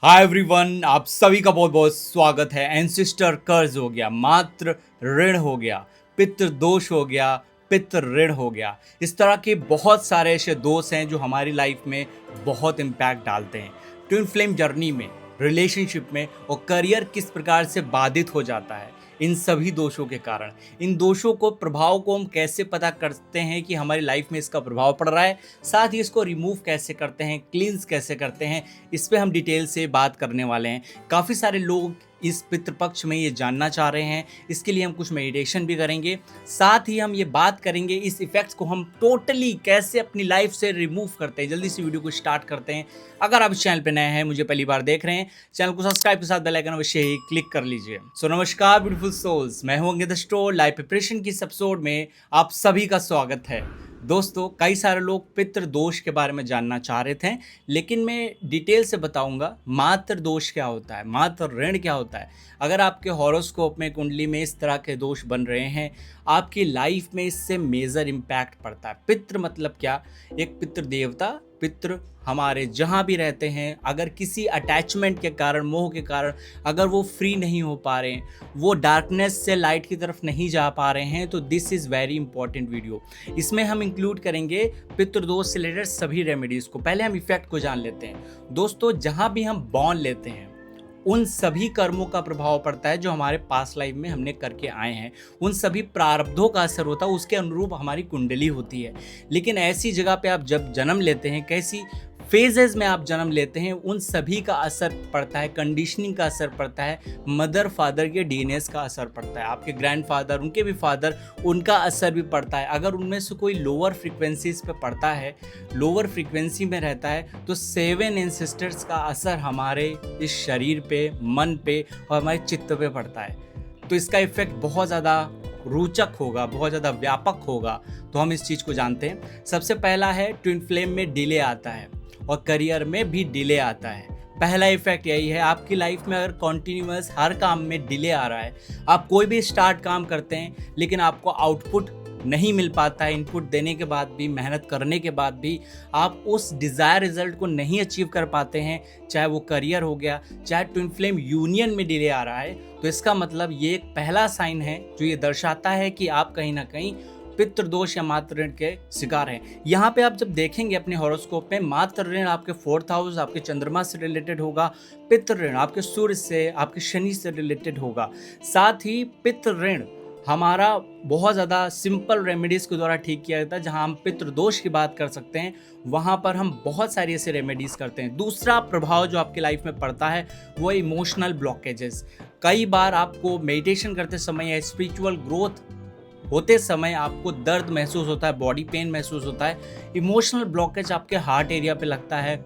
Hi everyone, आप सभी का बहुत बहुत स्वागत है। एंसिस्टर कर्ज हो गया, मात्र ऋण हो गया, पितृ दोष हो गया, पितृ ऋण हो गया। इस तरह के बहुत सारे ऐसे दोष हैं जो हमारी लाइफ में बहुत इम्पैक्ट डालते हैं। ट्विन फ्लेम जर्नी में, रिलेशनशिप में और करियर किस प्रकार से बाधित हो जाता है इन सभी दोषों के कारण। इन दोषों को प्रभाव को हम कैसे पता करते हैं कि हमारी लाइफ में इसका प्रभाव पड़ रहा है, साथ ही इसको रिमूव कैसे करते हैं, क्लींस कैसे करते हैं, इस पे हम डिटेल से बात करने वाले हैं। काफ़ी सारे लोग इस पितृपक्ष में ये जानना चाह रहे हैं, इसके लिए हम कुछ मेडिटेशन भी करेंगे। साथ ही हम ये बात करेंगे इस इफेक्ट्स को हम टोटली कैसे अपनी लाइफ से रिमूव करते हैं। जल्दी से वीडियो को स्टार्ट करते हैं। अगर आप इस चैनल पे नए हैं, मुझे पहली बार देख रहे हैं, चैनल को सब्सक्राइब के साथ बेल आइकन अवश्य ही क्लिक कर लीजिए। सो नमस्कार ब्यूटीफुल सोल्स, मैं हूं अंकित स्टोर। लाइफ प्रिपरेशन की इस एपिसोड में आप सभी का स्वागत है। दोस्तों, कई सारे लोग पितृ दोष के बारे में जानना चाह रहे थे, लेकिन मैं डिटेल से बताऊंगा मातृ दोष क्या होता है, मातृ ऋण क्या होता है। अगर आपके हॉरोस्कोप में, कुंडली में इस तरह के दोष बन रहे हैं, आपकी लाइफ में इससे मेजर इम्पैक्ट पड़ता है। पितृ मतलब क्या? एक पितृ देवता, पितृ हमारे जहाँ भी रहते हैं, अगर किसी अटैचमेंट के कारण, मोह के कारण अगर वो फ्री नहीं हो पा रहे हैं, वो डार्कनेस से लाइट की तरफ नहीं जा पा रहे हैं, तो this is very important video. इसमें हम इंक्लूड करेंगे पितृदोष से रिलेटेड सभी रेमेडीज़ को। पहले हम इफेक्ट को जान लेते हैं। दोस्तों, जहाँ भी हम बॉर्न लेते हैं, उन सभी कर्मों का प्रभाव पड़ता है जो हमारे पास्ट लाइफ में हमने करके आए हैं। उन सभी प्रारब्धों का असर होता है, उसके अनुरूप हमारी कुंडली होती है। लेकिन ऐसी जगह पे आप जब जन्म लेते हैं, कैसी फेजेस में आप जन्म लेते हैं, उन सभी का असर पड़ता है। कंडीशनिंग का असर पड़ता है, मदर फादर के डीएनएस का असर पड़ता है, आपके ग्रैंडफादर, उनके भी फादर, उनका असर भी पड़ता है। अगर उनमें से कोई लोअर फ्रीक्वेंसीज पे पड़ता है, लोअर फ्रीक्वेंसी में रहता है, तो 7 एंसेस्टर्स का असर हमारे इस शरीर पे, मन पे और हमारे चित्त पे पड़ता है। तो इसका इफेक्ट बहुत ज़्यादा रोचक होगा, बहुत ज़्यादा व्यापक होगा। तो हम इस चीज़ को जानते हैं। सबसे पहला है, ट्विन फ्लेम में डिले आता है और करियर में भी डिले आता है। पहला इफेक्ट यही है, आपकी लाइफ में अगर कॉन्टिन्यूअस हर काम में डिले आ रहा है, आप कोई भी स्टार्ट काम करते हैं लेकिन आपको आउटपुट नहीं मिल पाता है, इनपुट देने के बाद भी, मेहनत करने के बाद भी आप उस डिज़ायर रिजल्ट को नहीं अचीव कर पाते हैं, चाहे वो करियर हो गया, चाहे ट्विन फ्लेम यूनियन में डिले आ रहा है, तो इसका मतलब ये एक पहला साइन है जो ये दर्शाता है कि आप कहीं ना कहीं पितृदोष या मातृ ऋण के शिकार हैं। यहाँ पे आप जब देखेंगे अपने हॉरोस्कोप में, मातृ ऋण आपके 4th हाउस, आपके चंद्रमा से रिलेटेड होगा। पितृ ऋण आपके सूर्य से, आपके शनि से रिलेटेड होगा। साथ ही पितृ ऋण हमारा बहुत ज़्यादा सिंपल रेमेडीज़ के द्वारा ठीक किया जाता है। जहाँ हम पितृदोष की बात कर सकते हैं, वहाँ पर हम बहुत सारी ऐसे रेमेडीज़ करते हैं। दूसरा प्रभाव जो आपकी लाइफ में पड़ता है वो इमोशनल ब्लॉकेजेस। कई बार आपको मेडिटेशन करते समय या स्पिरिचुअल ग्रोथ होते समय आपको दर्द महसूस होता है, बॉडी पेन महसूस होता है, इमोशनल ब्लॉकेज आपके हार्ट एरिया पे लगता है,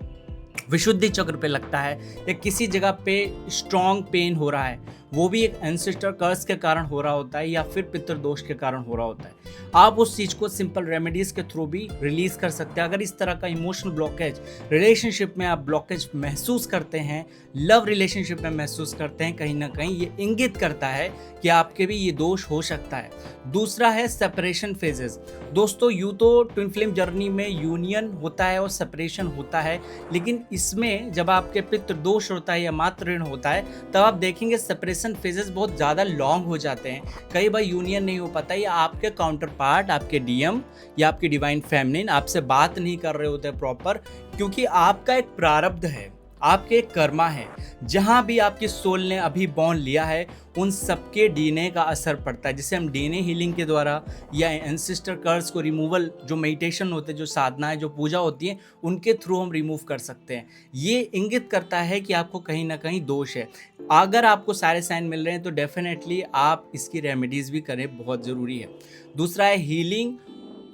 विशुद्धि चक्र पे लगता है, या किसी जगह पे स्ट्रॉन्ग पेन हो रहा है, वो भी एक एंसेस्टर कर्स के कारण हो रहा होता है या फिर पितृदोष के कारण हो रहा होता है। आप उस चीज़ को सिंपल रेमेडीज़ के थ्रू भी रिलीज कर सकते हैं। अगर इस तरह का इमोशनल ब्लॉकेज रिलेशनशिप में आप ब्लॉकेज महसूस करते हैं, लव रिलेशनशिप में महसूस करते हैं, कहीं ना कहीं ये इंगित करता है कि आपके भी ये दोष हो सकता है। दूसरा है सेपरेशन फेजेस। दोस्तों, यूँ तो ट्विन फ्लेम जर्नी में यूनियन होता है और सेपरेशन होता है, लेकिन इसमें जब आपके पितृदोष होता है या मातृ ऋण होता है, तब आप देखेंगे सेपरेशन फेजेस बहुत ज़्यादा लॉन्ग हो जाते हैं। कई बार यूनियन नहीं हो पाता, या आपके काउंटर पार्ट, आपके डीएम या आपकी डिवाइन फेमिनिन आपसे बात नहीं कर रहे होते प्रॉपर, क्योंकि आपका एक प्रारब्ध है, आपके एक कर्मा है। जहाँ भी आपकी सोल ने अभी बॉर्न लिया है, उन सबके डीएनए का असर पड़ता है, जिसे हम डीएनए हीलिंग के द्वारा या एंसेस्टर कर्स को रिमूवल, जो मेडिटेशन होते हैं, जो साधना है, जो पूजा होती है, उनके थ्रू हम रिमूव कर सकते हैं। ये इंगित करता है कि आपको कहीं ना कहीं दोष है। अगर आपको सारे साइन मिल रहे हैं तो डेफिनेटली आप इसकी रेमेडीज़ भी करें, बहुत ज़रूरी है। दूसरा है हीलिंग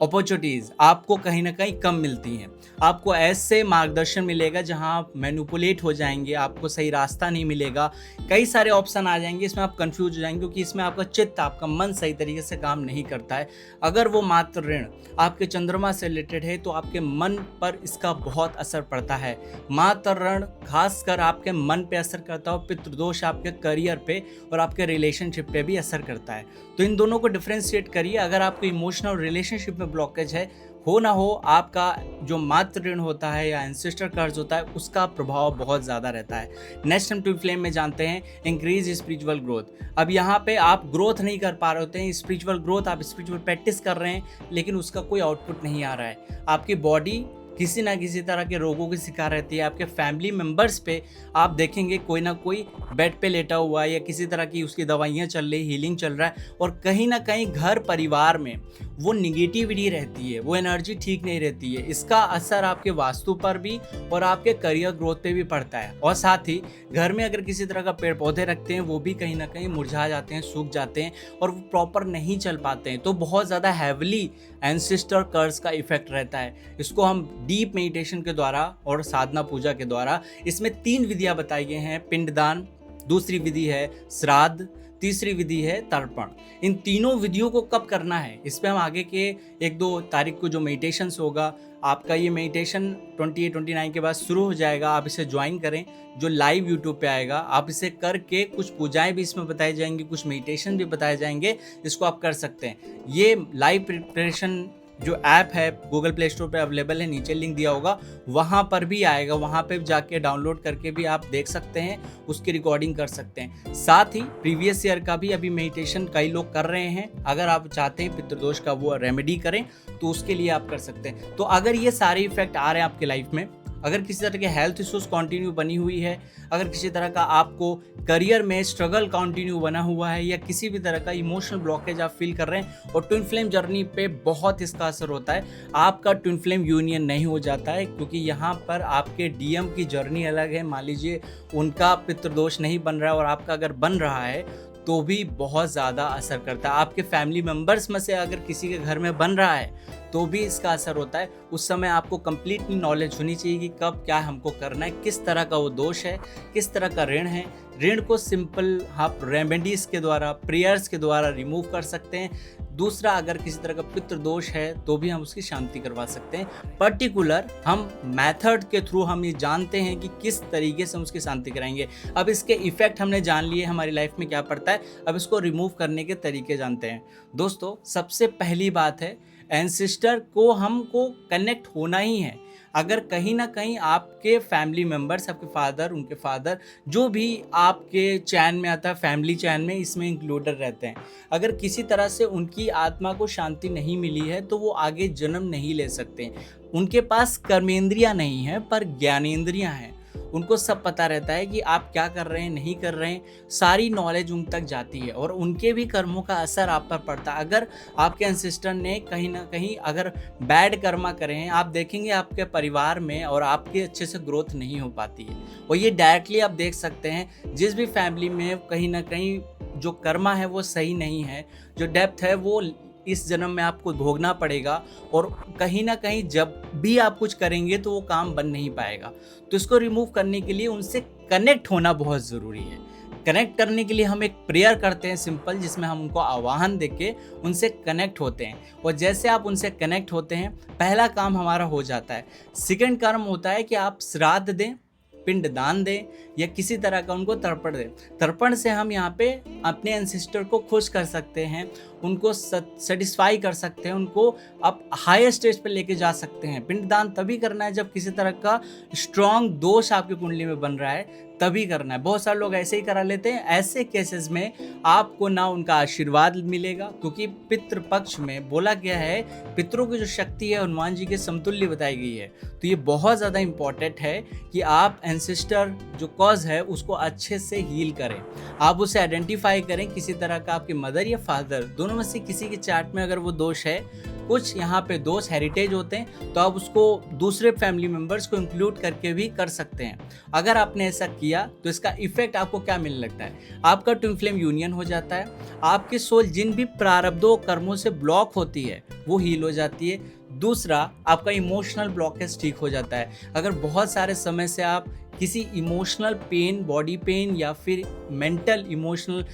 अपॉर्चुनिटीज़ आपको कहीं ना कहीं कम मिलती हैं। आपको ऐसे मार्गदर्शन मिलेगा जहां आप मैनिपुलेट हो जाएंगे, आपको सही रास्ता नहीं मिलेगा, कई सारे ऑप्शन आ जाएंगे, इसमें आप कंफ्यूज हो जाएंगे, क्योंकि इसमें आपका चित्त, आपका मन सही तरीके से काम नहीं करता है। अगर वो मातृ ऋण आपके चंद्रमा से रिलेटेड है तो आपके मन पर इसका बहुत असर पड़ता है। मातृ ऋण खासकर आपके मन पे असर करता है, और पितृदोष आपके करियर पे और आपके रिलेशनशिप पे भी असर करता है। तो इन दोनों को डिफ्रेंशिएट करिए। अगर आपको इमोशनल रिलेशनशिप में ब्लॉकेज है, हो ना हो, आपका जो मातृ ऋण होता है या एंसेस्टर कर्ज होता है, उसका प्रभाव बहुत ज़्यादा रहता है। नेक्स्ट हम ट्विन फ्लेम में जानते हैं इंक्रीज स्पिरिचुअल ग्रोथ। अब यहाँ पे आप ग्रोथ नहीं कर पा रहे होते हैं, स्पिरिचुअल ग्रोथ, आप स्पिरिचुअल प्रैक्टिस कर रहे हैं लेकिन उसका कोई आउटपुट नहीं आ रहा है। आपकी बॉडी किसी ना किसी तरह के रोगों की शिकार रहती है। आपके फैमिली मेम्बर्स पे आप देखेंगे कोई ना कोई बेड पे लेटा हुआ है या किसी तरह की उसकी दवाइयाँ चल रही, हीलिंग चल रहा है, और कहीं ना कहीं घर परिवार में वो निगेटिविटी रहती है, वो एनर्जी ठीक नहीं रहती है। इसका असर आपके वास्तु पर भी और आपके करियर ग्रोथ पे भी पड़ता है। और साथ ही घर में अगर किसी तरह का पेड़ पौधे रखते हैं, वो भी कहीं ना कहीं मुरझा जाते हैं, सूख जाते हैं और वो प्रॉपर नहीं चल पाते हैं, तो बहुत ज़्यादा हैवली एंसेस्टर कर्स का इफेक्ट रहता है। इसको हम डीप मेडिटेशन के द्वारा और साधना पूजा के द्वारा, इसमें 3 विधियां बताई गई हैं। पिंडदान, दूसरी विधि है श्राद्ध, तीसरी विधि है तर्पण। इन तीनों विधियों को कब करना है, इस पे हम आगे के 1-2 तारीख को जो मेडिटेशंस होगा, आपका ये मेडिटेशन 28-29 के बाद शुरू हो जाएगा। आप इसे ज्वाइन करें, जो लाइव यूट्यूब पे आएगा। आप इसे करके कुछ पूजाएं भी इसमें बताई जाएंगी, कुछ मेडिटेशन भी बताए जाएंगे, इसको आप कर सकते हैं। ये लाइव प्रिपरेशन जो ऐप है गूगल प्ले स्टोर पे अवेलेबल है, नीचे लिंक दिया होगा, वहाँ पर भी आएगा। वहाँ पे जाके डाउनलोड करके भी आप देख सकते हैं, उसकी रिकॉर्डिंग कर सकते हैं। साथ ही प्रीवियस ईयर का भी अभी मेडिटेशन कई लोग कर रहे हैं। अगर आप चाहते हैं पितृदोष का वो रेमेडी करें तो उसके लिए आप कर सकते हैं। तो अगर ये सारे इफेक्ट आ रहे हैं आपके लाइफ में, अगर किसी तरह के हेल्थ इश्यूज कंटिन्यू बनी हुई है, अगर किसी तरह का आपको करियर में स्ट्रगल कंटिन्यू बना हुआ है, या किसी भी तरह का इमोशनल ब्लॉकेज आप फील कर रहे हैं, और ट्विन फ्लेम जर्नी पे बहुत इसका असर होता है, आपका ट्विन फ्लेम यूनियन नहीं हो जाता है, क्योंकि यहाँ पर आपके डीएम की जर्नी अलग है। मान लीजिए उनका पितृदोष नहीं बन रहा है और आपका अगर बन रहा है तो भी बहुत ज़्यादा असर करता है। आपके फैमिली मेम्बर्स में से अगर किसी के घर में बन रहा है तो भी इसका असर होता है। उस समय आपको कंप्लीटली नॉलेज होनी चाहिए कि कब क्या हमको करना है, किस तरह का वो दोष है, किस तरह का ऋण है। ऋण को सिंपल आप रेमेडीज़ के द्वारा, प्रेयर्स के द्वारा रिमूव कर सकते हैं। दूसरा, अगर किसी तरह का पितृ दोष है तो भी हम उसकी शांति करवा सकते हैं। पर्टिकुलर हम मेथड के थ्रू हम ये जानते हैं कि किस तरीके से हम उसकी शांति कराएंगे। अब इसके इफेक्ट हमने जान लिए, हमारी लाइफ में क्या पड़ता है, अब इसको रिमूव करने के तरीके जानते हैं। दोस्तों, सबसे पहली बात है, एंसेस्टर को हमको कनेक्ट होना ही है। अगर कहीं ना कहीं आपके फैमिली मेम्बर्स, आपके फादर, उनके फादर, जो भी आपके चैन में आता है, फैमिली चैन में, इसमें इंक्लूडेड रहते हैं, अगर किसी तरह से उनकी आत्मा को शांति नहीं मिली है तो वो आगे जन्म नहीं ले सकते। उनके पास कर्मेंद्रियां नहीं है पर ज्ञानेंद्रियां हैं। उनको सब पता रहता है कि आप क्या कर रहे हैं, नहीं कर रहे हैं, सारी नॉलेज उन तक जाती है और उनके भी कर्मों का असर आप पर पड़ता है। अगर आपके एंसेस्टर ने कहीं ना कहीं अगर बैड कर्मा करे हैं, आप देखेंगे आपके परिवार में और आपकी अच्छे से ग्रोथ नहीं हो पाती है। और ये डायरेक्टली आप देख सकते हैं, जिस भी फैमिली में कहीं ना कहीं जो कर्मा है वो सही नहीं है, जो डेप्थ है वो इस जन्म में आपको भोगना पड़ेगा, और कहीं ना कहीं जब भी आप कुछ करेंगे तो वो काम बन नहीं पाएगा। तो इसको रिमूव करने के लिए उनसे कनेक्ट होना बहुत ज़रूरी है। कनेक्ट करने के लिए हम एक प्रेयर करते हैं सिंपल, जिसमें हम उनको आवाहन देके उनसे कनेक्ट होते हैं। और जैसे आप उनसे कनेक्ट होते हैं, पहला काम हमारा हो जाता है। सेकंड काम होता है कि आप श्राद्ध दें, पिंड दान दें, या किसी तरह का उनको तर्पण दें। तर्पण से हम यहाँ पे अपने एंसेस्टर को खुश कर सकते हैं, उनको सेटिस्फाई कर सकते हैं, उनको आप हायर स्टेज पे लेके जा सकते हैं। पिंड दान तभी करना है जब किसी तरह का स्ट्रॉन्ग दोष आपकी कुंडली में बन रहा है, तभी करना है। बहुत सारे लोग ऐसे ही करा लेते हैं। ऐसे केसेस में आपको ना उनका आशीर्वाद मिलेगा, क्योंकि पितृपक्ष में बोला गया है, पितरों की जो शक्ति है हनुमान जी के समतुल्य बताई गई है। तो ये बहुत ज़्यादा इंपॉर्टेंट है कि आप एंसेस्टर जो कॉज है उसको अच्छे से हील करें। आप उसे आइडेंटिफाई करें, किसी तरह का आपके मदर या फादर दोनों में से किसी के चार्ट में अगर वो दोष है, कुछ यहाँ पे दोष हेरिटेज होते हैं, तो आप उसको दूसरे फैमिली मेम्बर्स को इंक्लूड करके भी कर सकते हैं। अगर आपने ऐसा किया तो इसका इफेक्ट आपको क्या मिलने लगता है, आपका ट्विन फ्लेम यूनियन हो जाता है, आपकी सोल जिन भी प्रारब्धों कर्मों से ब्लॉक होती है वो हील हो जाती है। दूसरा, आपका इमोशनल ब्लॉकेज ठीक हो जाता है। अगर बहुत सारे समय से आप किसी इमोशनल पेन, बॉडी पेन या फिर मेंटल इमोशनल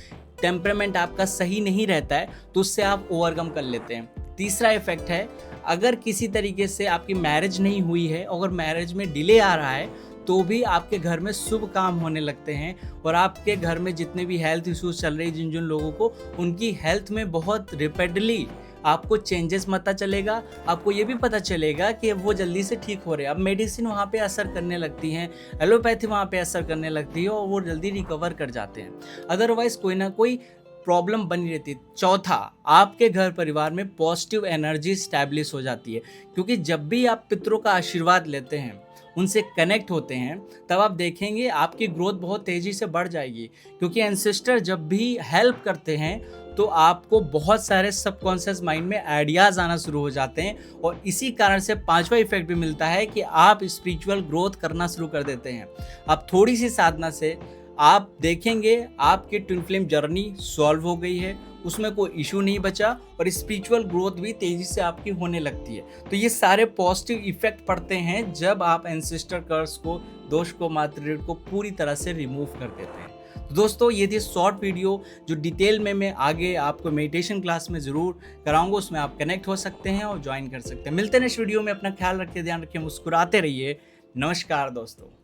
टेम्परामेंट आपका सही नहीं रहता है, तो उससे आप ओवरकम कर लेते हैं। तीसरा इफेक्ट है, अगर किसी तरीके से आपकी मैरिज नहीं हुई है, अगर मैरिज में डिले आ रहा है, तो भी आपके घर में शुभ काम होने लगते हैं, और आपके घर में जितने भी हेल्थ इश्यूज चल रहे हैं, जिन जिन लोगों को, उनकी हेल्थ में बहुत रेपिडली आपको चेंजेस पता चलेगा, आपको ये भी पता चलेगा कि वो जल्दी से ठीक हो रहे हैं। अब मेडिसिन वहाँ पे असर करने लगती हैं, एलोपैथी वहाँ पे असर करने लगती है और वो जल्दी रिकवर कर जाते हैं। अदरवाइज़ कोई ना कोई प्रॉब्लम बनी रहती है। चौथा, आपके घर परिवार में पॉजिटिव एनर्जी स्टैब्लिश हो जाती है, क्योंकि जब भी आप पितरों का आशीर्वाद लेते हैं, उनसे कनेक्ट होते हैं, तब आप देखेंगे आपकी ग्रोथ बहुत तेज़ी से बढ़ जाएगी। क्योंकि एंसेस्टर जब भी हेल्प करते हैं तो आपको बहुत सारे सबकॉन्शियस माइंड में आइडियाज़ आना शुरू हो जाते हैं और इसी कारण से पांचवा इफेक्ट भी मिलता है कि आप स्पिरिचुअल ग्रोथ करना शुरू कर देते हैं। अब थोड़ी सी साधना से आप देखेंगे आपकी ट्विन फ्लेम जर्नी सॉल्व हो गई है, उसमें कोई इशू नहीं बचा और स्पिरिचुअल ग्रोथ भी तेज़ी से आपकी होने लगती है। तो ये सारे पॉजिटिव इफेक्ट पड़ते हैं जब आप एंसेस्टर कर्स को, दोष को, मातृ ऋण को पूरी तरह से रिमूव कर देते हैं। तो दोस्तों, ये थी शॉर्ट वीडियो जो डिटेल में मैं आगे आपको मेडिटेशन क्लास में ज़रूर कराऊंगा, उसमें आप कनेक्ट हो सकते हैं और ज्वाइन कर सकते हैं। मिलते हैं नेक्स्ट वीडियो में। अपना ख्याल रखिए, ध्यान रखिए, मुस्कुराते रहिए। नमस्कार दोस्तों।